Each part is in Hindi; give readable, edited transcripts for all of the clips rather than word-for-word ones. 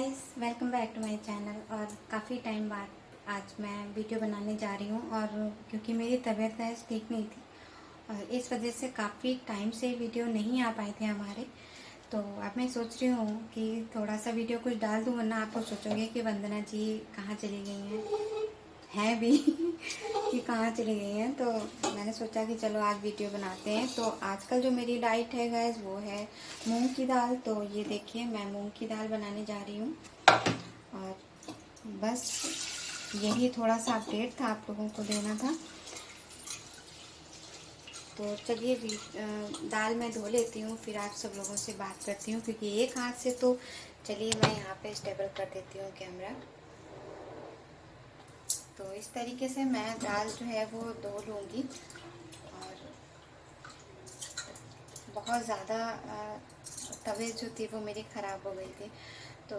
Guys, welcome back to my channel. और काफ़ी टाइम बाद आज मैं वीडियो बनाने जा रही हूँ। और क्योंकि मेरी तबीयत आज ठीक नहीं थी और इस वजह से काफ़ी टाइम से वीडियो नहीं आ पाए थे हमारे। तो अब मैं सोच रही हूँ कि थोड़ा सा वीडियो कुछ डाल दूँ, वरना आपको सोचोगे कि वंदना जी कहाँ चली गई हैं भी कि कहाँ चली गई हैं। तो मैंने सोचा कि चलो आज वीडियो बनाते हैं। तो आजकल जो मेरी डाइट है गैस, वो है मूंग की दाल। तो ये देखिए, मैं मूंग की दाल बनाने जा रही हूँ और बस यही थोड़ा सा अपडेट था, आप लोगों को देना था। तो चलिए दाल मैं धो लेती हूँ, फिर आप सब लोगों से बात करती हूँ, क्योंकि एक हाथ से तो चलिए मैं यहाँ पे स्टेबल कर देती हूँ कैमरा। तो इस तरीके से मैं दाल जो है वो धो लूँगी। और बहुत ज़्यादा तबीयत जो थी वो मेरी ख़राब हो गई थी। तो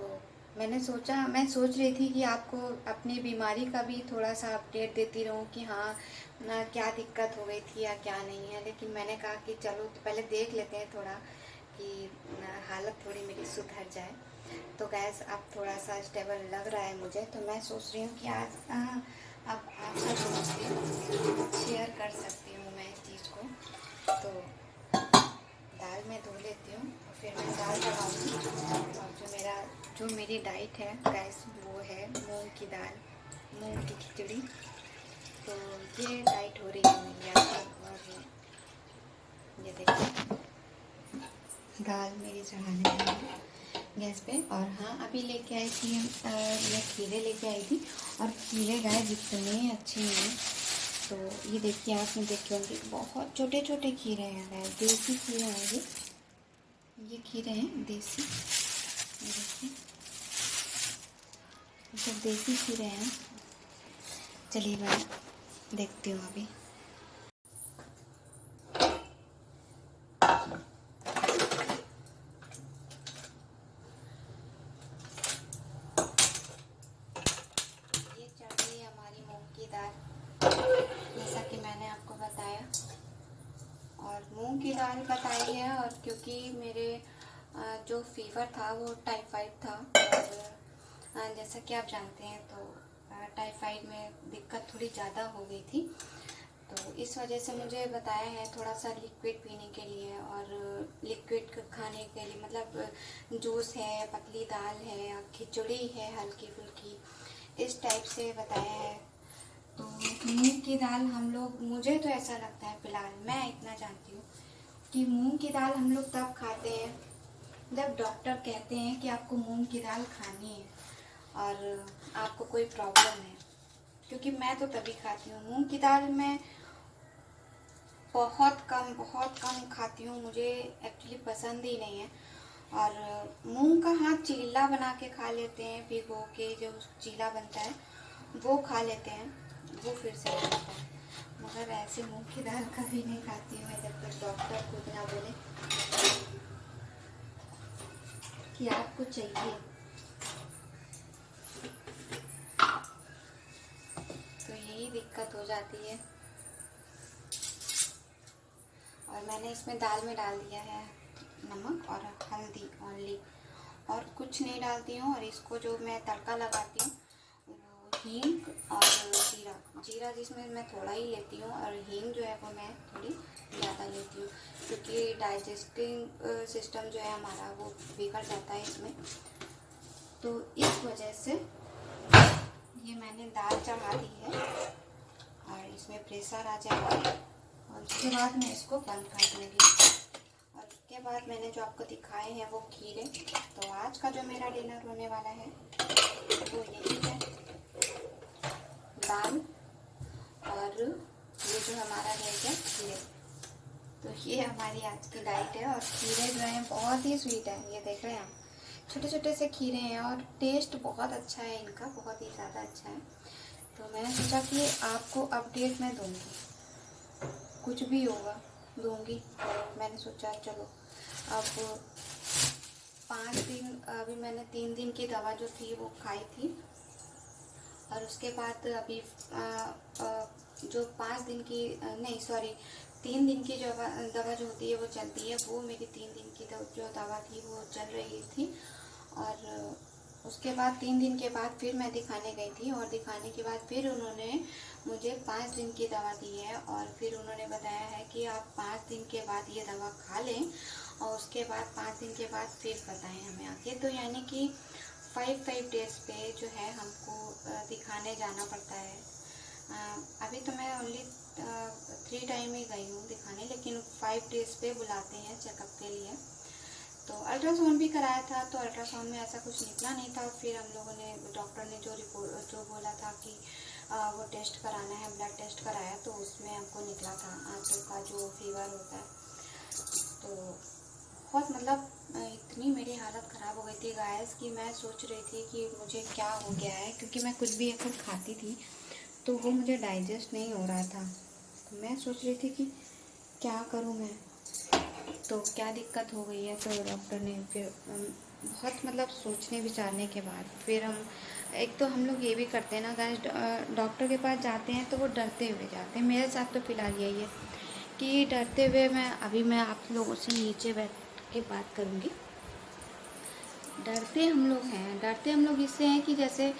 मैं सोच रही थी कि आपको अपनी बीमारी का भी थोड़ा सा अपडेट देती रहूं कि हाँ क्या दिक्कत हो गई थी या क्या नहीं है। लेकिन मैंने कहा कि चलो तो पहले देख लेते हैं थोड़ा कि हालत थोड़ी मेरी सुधर जाए। तो गैस अब थोड़ा सा स्टेबल लग रहा है मुझे। तो मैं सोच रही हूँ कि आज अब आपसे शेयर कर सकती हूँ मैं इस चीज़ को। तो दाल मैं धो लेती हूँ और फिर मैं दाल चढ़ाऊँगी। और जो मेरी डाइट है गैस, वो है मूंग की दाल, मूंग की खिचड़ी। तो ये डाइट हो रही है मेरी आज। और ये देखिए दाल मेरी चढ़ाने लगी गैस पे। और हाँ, अभी लेके आई थी मैं खीरे लेके आई थी। और खीरे गैस इतने अच्छे हैं। तो ये देखिए, आपने देखे होंगे बहुत छोटे छोटे खीरे हैं गैस, देसी खीरे हैं ये खीरे हैं देसी। ये देखिए, सब देसी खीरे हैं। चलिए मैं देखती हूँ अभी। ये चढ़ रही है हमारी मूंग की दाल, जैसा कि मैंने आपको बताया। और मूंग की दाल बताई है। और क्योंकि मेरे जो फीवर था वो टाइफाइड था। और जैसा कि आप जानते हैं तो टाइफाइड में दिक्कत थोड़ी ज़्यादा हो गई थी। तो इस वजह से मुझे बताया है थोड़ा सा लिक्विड पीने के लिए और लिक्विड खाने के लिए, मतलब जूस है, पतली दाल है या खिचड़ी है हल्की फुल्की, इस टाइप से बताया है। तो मूंग की दाल हम लोग, मुझे तो ऐसा लगता है फ़िलहाल, मैं इतना जानती हूँ कि मूंग की दाल हम लोग तब खाते हैं जब डॉक्टर कहते हैं कि आपको मूंग की दाल खानी है और आपको कोई प्रॉब्लम है। क्योंकि मैं तो तभी खाती हूँ मूंग की दाल। मैं बहुत कम खाती हूँ, मुझे एक्चुअली पसंद ही नहीं है। और मूंग का हाँ चीला बना के खा लेते हैं, भिगो के जो चीला बनता है वो खा लेते हैं, वो फिर से बनता है। मगर ऐसे मूंग की दाल कभी नहीं खाती हूँ मैं जब तक डॉक्टर खुद ना बोले कि आपको चाहिए। तो यही दिक्कत हो जाती है। और मैंने इसमें दाल में डाल दिया है नमक और हल्दी ओनली, और कुछ नहीं डालती हूँ। और इसको जो मैं तड़का लगाती हूँ वो हींग और जीरा, जीरा जिसमें मैं थोड़ा ही लेती हूँ, और हींग जो है वो मैं थोड़ी ज़्यादा लेती हूँ, क्योंकि डाइजेस्टिंग सिस्टम जो है हमारा वो बिगड़ जाता है इसमें। तो इस वजह से ये मैंने दाल चढ़ा दी है और इसमें प्रेशर आ जाएगा। और उसके बाद मैं इसको बंद कर दूँगी। और उसके बाद मैंने जो आपको दिखाए हैं वो खीरे। तो आज का जो मेरा डिनर होने वाला है वो यही है, दाल और ये जो हमारा रह गया खीरे। तो ये हमारी आज की डाइट है। और खीरे जो हैं बहुत ही स्वीट है, ये देख रहे हैं आप, छोटे छोटे से खीरे हैं और टेस्ट बहुत अच्छा है इनका, बहुत ही ज़्यादा अच्छा है। तो मैंने सोचा कि आपको अपडेट मैं दूँगी, कुछ भी होगा दूँगी। तो मैंने सोचा चलो अब 5 दिन, अभी मैंने 3 दिन की दवा जो थी वो खाई थी। और उसके बाद अभी जो 5 दिन की नहीं सॉरी 3 दिन की जो दवा जो होती है वो चलती है, वो मेरी 3 दिन की जो दवा थी वो चल रही थी। और उसके बाद 3 दिन के बाद फिर मैं दिखाने गई थी, और दिखाने के बाद फिर उन्होंने मुझे 5 दिन की दवा दी है, और फिर उन्होंने बताया है कि आप 5 दिन के बाद ये दवा खा लें, और उसके बाद 5 दिन के बाद फिर बताएं हमें आके। तो यानी कि 5 डेज़ पे जो है हमको दिखाने जाना पड़ता है। अभी तो मैं ओनली 3 टाइम ही गई हूँ दिखाने, लेकिन 5 डेज़ पे बुलाते हैं चेकअप के लिए। तो अल्ट्रासाउंड भी कराया था, तो अल्ट्रासाउंड में ऐसा कुछ निकला नहीं था। फिर हम लोगों ने, डॉक्टर ने जो बोला था कि वो टेस्ट कराना है, ब्लड टेस्ट कराया, तो उसमें हमको निकला था आंतों का जो फीवर होता है। तो बहुत मतलब इतनी मेरी हालत ख़राब हो गई थी गाइस कि मैं सोच रही थी कि मुझे क्या हो गया है, क्योंकि मैं कुछ भी अगर खाती थी तो वो मुझे डाइजेस्ट नहीं हो रहा था। तो मैं सोच रही थी कि क्या करूँ मैं, तो क्या दिक्कत हो गई है। तो डॉक्टर ने फिर बहुत मतलब सोचने विचारने के बाद फिर हम, एक तो हम लोग ये भी करते हैं ना गाइस, डॉक्टर के पास जाते हैं तो वो डरते हुए जाते हैं। मेरे साथ तो फ़िलहाल यही है कि डरते हुए मैं आप लोगों से नीचे बैठ के बात करूँगी। डरते हम लोग इससे हैं कि जैसे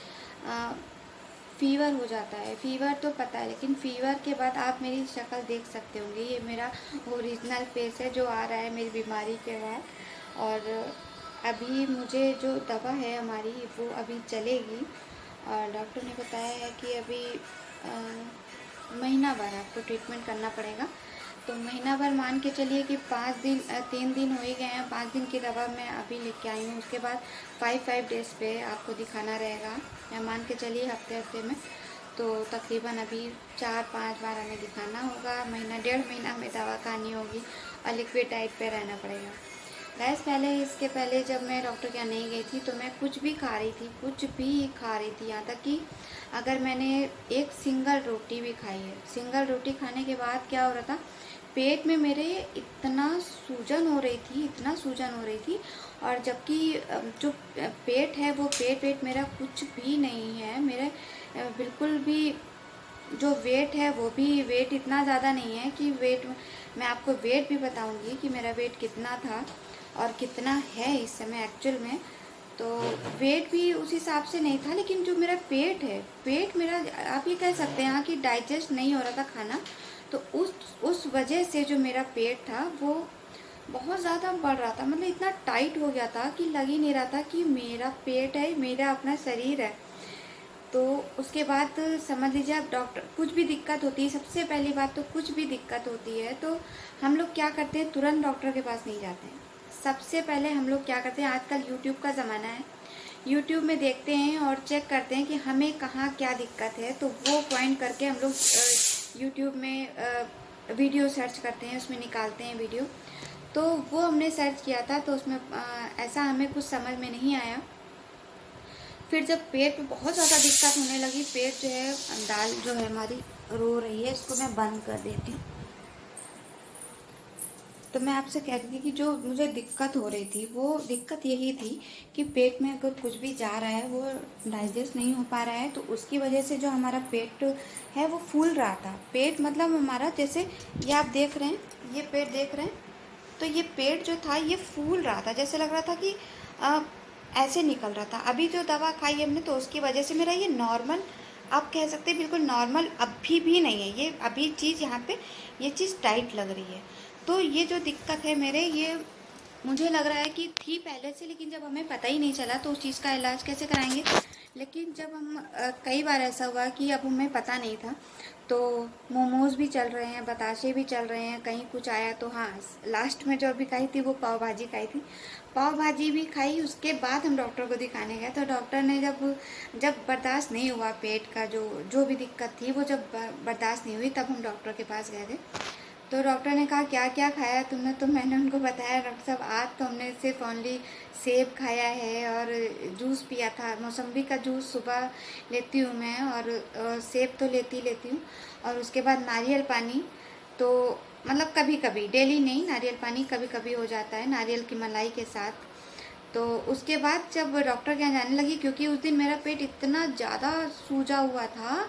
फ़ीवर हो जाता है। फ़ीवर तो पता है, लेकिन फ़ीवर के बाद आप मेरी शक्ल देख सकते होंगे, ये मेरा ओरिजिनल फेस है जो आ रहा है मेरी बीमारी के बाद। और अभी मुझे जो दवा है हमारी वो अभी चलेगी, और डॉक्टर ने बताया है कि अभी महीना भर आपको ट्रीटमेंट करना पड़ेगा। तो महीना भर मान के चलिए कि 3 दिन हो ही गए हैं। 5 दिन की दवा मैं अभी लेके आई हूँ, उसके बाद 5 डेज़ पे आपको दिखाना रहेगा, या मान के चलिए हफ्ते में। तो तकरीबन अभी 4-5 बार हमें दिखाना होगा। महीना 1.5 महीना हमें दवा खानी होगी, और लिक्विड डाइट पे रहना पड़ेगा। गैस इसके पहले जब मैं डॉक्टर के यहाँ नहीं गई थी तो मैं कुछ भी खा रही थी, यहाँ तक कि अगर मैंने एक सिंगल रोटी भी खाई है, सिंगल रोटी खाने के बाद क्या हो रहा था, पेट में मेरे इतना सूजन हो रही थी। और जबकि जो पेट है वो पेट मेरा कुछ भी नहीं है, मेरे बिल्कुल भी जो वेट है वो भी वेट इतना ज़्यादा नहीं है कि वेट, मैं आपको वेट भी बताऊंगी कि मेरा वेट कितना था और कितना है इस समय एक्चुअल में। तो वेट भी उस हिसाब से नहीं था, लेकिन जो मेरा पेट मेरा, आप ये कह सकते हैं कि डाइजेस्ट नहीं हो रहा था खाना। तो उस वजह से जो मेरा पेट था वो बहुत ज़्यादा बढ़ रहा था, मतलब इतना टाइट हो गया था कि लग ही नहीं रहा था कि मेरा पेट है, मेरा अपना शरीर है। तो उसके बाद समझ लीजिए आप, डॉक्टर कुछ भी दिक्कत होती है, सबसे पहली बात तो कुछ भी दिक्कत होती है तो हम लोग क्या करते हैं, तुरंत डॉक्टर के पास नहीं जाते हैं। सबसे पहले हम लोग क्या करते हैं, आजकल यूट्यूब का ज़माना है, यूट्यूब में देखते हैं और चेक करते हैं कि हमें कहाँ क्या दिक्कत है। तो वो पॉइंट करके हम लोग यूट्यूब में वीडियो सर्च करते हैं, उसमें निकालते हैं वीडियो। तो वो हमने सर्च किया था, तो उसमें ऐसा हमें कुछ समझ में नहीं आया। फिर जब पेट में बहुत ज़्यादा दिक्कत होने लगी, पेट जो है, दाल जो है हमारी रो रही है, इसको मैं बंद कर देती हूँ। तो मैं आपसे कह रही थी कि जो मुझे दिक्कत हो रही थी वो दिक्कत यही थी कि पेट में अगर कुछ भी जा रहा है वो डाइजेस्ट नहीं हो पा रहा है, तो उसकी वजह से जो हमारा पेट है वो फूल रहा था। पेट मतलब हमारा, जैसे ये आप देख रहे हैं, ये पेट देख रहे हैं, तो ये पेट जो था ये फूल रहा था, जैसे लग रहा था कि ऐसे निकल रहा था। अभी जो दवा खाई हमने तो उसकी वजह से मेरा ये नॉर्मल, आप कह सकते हैं बिल्कुल नॉर्मल अभी भी नहीं है। ये अभी चीज़ यहाँ पे, ये चीज़ टाइट लग रही है। तो ये जो दिक्कत है मेरे, ये मुझे लग रहा है कि थी पहले से, लेकिन जब हमें पता ही नहीं चला तो उस चीज़ का इलाज कैसे कराएंगे। लेकिन जब हम कई बार ऐसा हुआ कि अब हमें पता नहीं था, तो मोमोज़ भी चल रहे हैं, बताशे भी चल रहे हैं, कहीं कुछ आया तो हाँ, लास्ट में जो अभी खाई थी वो पाव भाजी खाई थी, पाव भाजी भी खाई। उसके बाद हम डॉक्टर को दिखाने गए, तो डॉक्टर ने जब बर्दाश्त नहीं हुआ, पेट का जो भी दिक्कत थी वो जब बर्दाश्त नहीं हुई, तब हम डॉक्टर के पास गए थे। तो डॉक्टर ने कहा क्या क्या खाया तुमने, तो मैंने उनको बताया, डॉक्टर साहब आज तो हमने सिर्फ ओनली सेब खाया है और जूस पिया था, मौसम्बी का जूस सुबह लेती हूँ मैं, और सेब तो लेती हूँ, और उसके बाद नारियल पानी। तो मतलब कभी कभी, डेली नहीं, नारियल पानी कभी कभी हो जाता है नारियल की मलाई के साथ। तो उसके बाद जब डॉक्टर के यहाँ जाने लगी, क्योंकि उस दिन मेरा पेट इतना ज़्यादा सूजा हुआ था,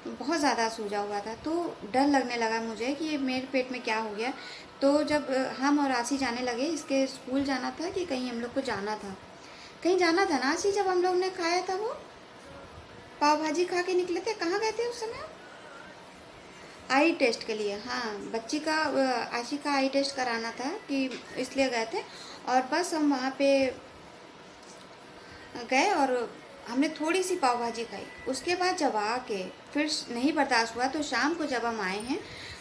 बहुत ज़्यादा सूजा हुआ था, तो डर लगने लगा मुझे कि मेरे पेट में क्या हो गया। तो जब हम और आसी जाने लगे, इसके स्कूल जाना था कि कहीं हम लोग को जाना था, कहीं जाना था ना आशी, जब हम लोग ने खाया था वो पाव भाजी खा के निकले थे, कहाँ गए थे उस समय? आई टेस्ट के लिए, हाँ बच्ची का आशी का आई टेस्ट कराना था कि इसलिए गए थे। और बस हम वहाँ पे गए और हमने थोड़ी सी पाव भाजी खाई। उसके बाद जब आके फिर नहीं बर्दाश्त हुआ, तो शाम को जब हम आए हैं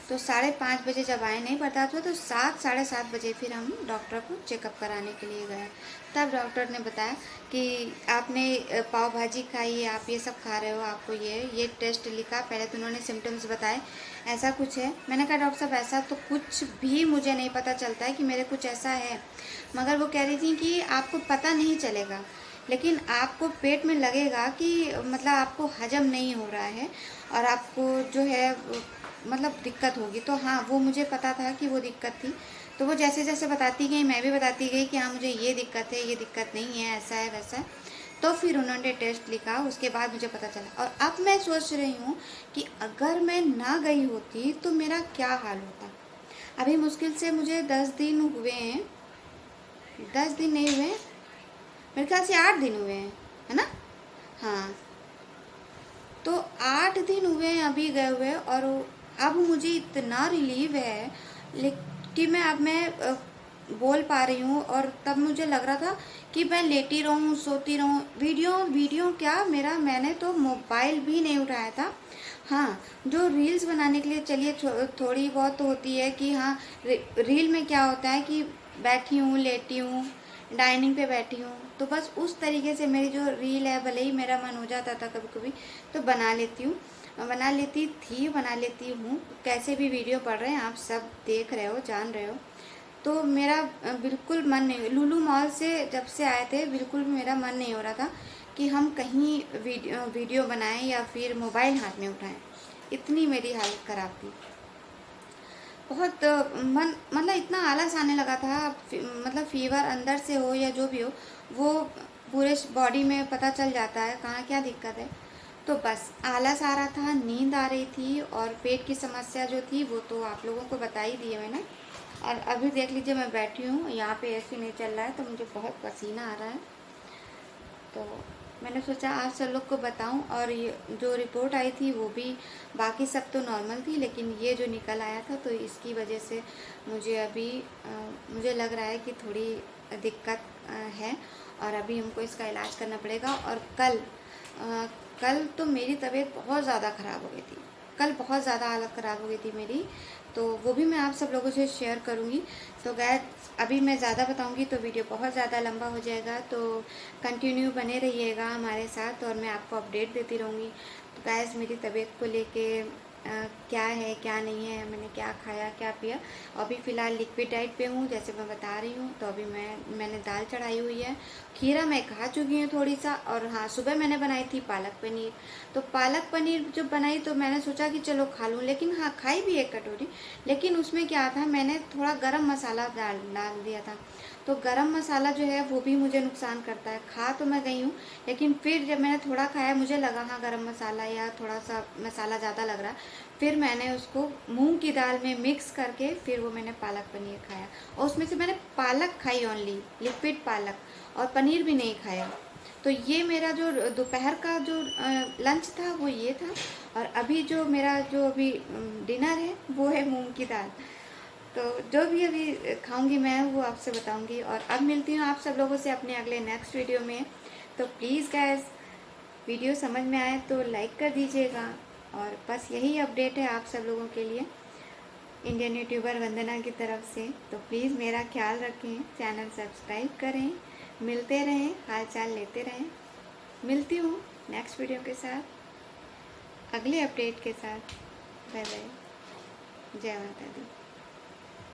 तो 5:30 बजे जब आए, नहीं बर्दाश्त हुआ तो 7 साढ़े 7 बजे फिर हम डॉक्टर को चेकअप कराने के लिए गए। तब डॉक्टर ने बताया कि आपने पाव भाजी खाई है, आप ये सब खा रहे हो, आपको ये टेस्ट लिखा। पहले तो उन्होंने सिम्टम्स बताए, ऐसा कुछ है। मैंने कहा डॉक्टर साहब ऐसा तो कुछ भी मुझे नहीं पता चलता है कि मेरे कुछ ऐसा है। मगर वो कह रही थी कि आपको पता नहीं चलेगा, लेकिन आपको पेट में लगेगा कि मतलब आपको हजम नहीं हो रहा है और आपको जो है मतलब दिक्कत होगी। तो हाँ, वो मुझे पता था कि वो दिक्कत थी। तो वो जैसे जैसे बताती गई मैं भी बताती गई कि हाँ मुझे ये दिक्कत है, ये दिक्कत नहीं है, ऐसा है वैसा है। तो फिर उन्होंने टेस्ट लिखा, उसके बाद मुझे पता चला। और अब मैं सोच रही हूँ कि अगर मैं ना गई होती तो मेरा क्या हाल होता। अभी मुश्किल से मुझे 10 दिन हुए हैं, 10 दिन नहीं हुए, मेरे ख्याल से 8 दिन हुए हैं, है ना? हाँ, तो 8 दिन हुए हैं अभी गए हुए। और अब मुझे इतना रिलीव है कि मैं बोल पा रही हूँ। और तब मुझे लग रहा था कि मैं लेटी रहूँ, सोती रहूँ। वीडियो क्या, मैंने तो मोबाइल भी नहीं उठाया था। हाँ, जो रील्स बनाने के लिए चलिए थोड़ी बहुत तो होती है कि हाँ, रील में क्या होता है कि बैठी हूँ, लेटी हूँ, डाइनिंग पे बैठी हूँ, तो बस उस तरीके से मेरी जो रील है, भले ही मेरा मन हो जाता था कभी कभी तो बना लेती हूँ, बना लेती हूँ। कैसे भी वीडियो पढ़ रहे हैं, आप सब देख रहे हो, जान रहे हो। तो मेरा बिल्कुल मन नहीं, लुलु मॉल से जब से आए थे बिल्कुल भी मेरा मन नहीं हो रहा था कि हम कहीं वीडियो बनाएं या फिर मोबाइल हाथ में उठाएं। इतनी मेरी हालत ख़राब थी। बहुत मन मतलब इतना आलस आने लगा था। मतलब फीवर अंदर से हो या जो भी हो, वो पूरे बॉडी में पता चल जाता है कहाँ क्या दिक्कत है। तो बस आलस आ रहा था, नींद आ रही थी, और पेट की समस्या जो थी वो तो आप लोगों को बता ही दी है मैंने। और अभी देख लीजिए मैं बैठी हूँ यहाँ पे, एसी नहीं चल रहा है तो मुझे बहुत पसीना आ रहा है। तो मैंने सोचा आप सब लोग को बताऊं। और ये जो रिपोर्ट आई थी वो भी, बाकी सब तो नॉर्मल थी, लेकिन ये जो निकल आया था तो इसकी वजह से मुझे अभी मुझे लग रहा है कि थोड़ी दिक्कत है। और अभी हमको इसका इलाज करना पड़ेगा। और कल तो मेरी तबीयत बहुत ज़्यादा ख़राब हो गई थी। कल बहुत ज़्यादा हालत ख़राब हो गई थी मेरी, तो वो भी मैं आप सब लोगों से शेयर करूँगी। तो गैस अभी मैं ज़्यादा बताऊँगी तो वीडियो बहुत ज़्यादा लंबा हो जाएगा, तो कंटिन्यू बने रहिएगा हमारे साथ और मैं आपको अपडेट देती रहूँगी। तो गैस मेरी तबीयत को लेके क्या है क्या नहीं है, मैंने क्या खाया क्या पिया। अभी फ़िलहाल लिक्विड डाइट पे हूँ जैसे मैं बता रही हूँ। तो अभी मैंने दाल चढ़ाई हुई है, खीरा मैं खा चुकी हूँ थोड़ी सा। और हाँ, सुबह मैंने बनाई थी पालक पनीर। तो पालक पनीर जब बनाई तो मैंने सोचा कि चलो खा लूँ, लेकिन हाँ खाई भी 1 कटोरी। लेकिन उसमें क्या था, मैंने थोड़ा गरम मसाला डाल दिया था। तो गरम मसाला जो है वो भी मुझे नुकसान करता है। खा तो मैं गई हूँ, लेकिन फिर जब मैंने थोड़ा खाया मुझे लगा हाँ गरम मसाला या थोड़ा सा मसाला ज़्यादा लग रहा। फिर मैंने उसको मूंग की दाल में मिक्स करके फिर वो मैंने पालक पनीर खाया। और उसमें से मैंने पालक खाई ओनली, लिक्विड पालक, और पनीर भी नहीं खाया। तो ये मेरा जो दोपहर का जो लंच था वो ये था। और अभी जो मेरा जो अभी डिनर है वो है मूंग की दाल। तो जो भी अभी खाऊंगी मैं वो आपसे बताऊंगी। और अब मिलती हूँ आप सब लोगों से अपने अगले नेक्स्ट वीडियो में। तो प्लीज़ गाइस, वीडियो समझ में आए तो लाइक कर दीजिएगा। और बस यही अपडेट है आप सब लोगों के लिए इंडियन यूट्यूबर वंदना की तरफ से। तो प्लीज़ मेरा ख्याल रखें, चैनल सब्सक्राइब करें, मिलते रहें, हाल चाल लेते रहें। मिलती हूँ नेक्स्ट वीडियो के साथ, अगले अपडेट के साथ। बाय बाय, जय माता दी।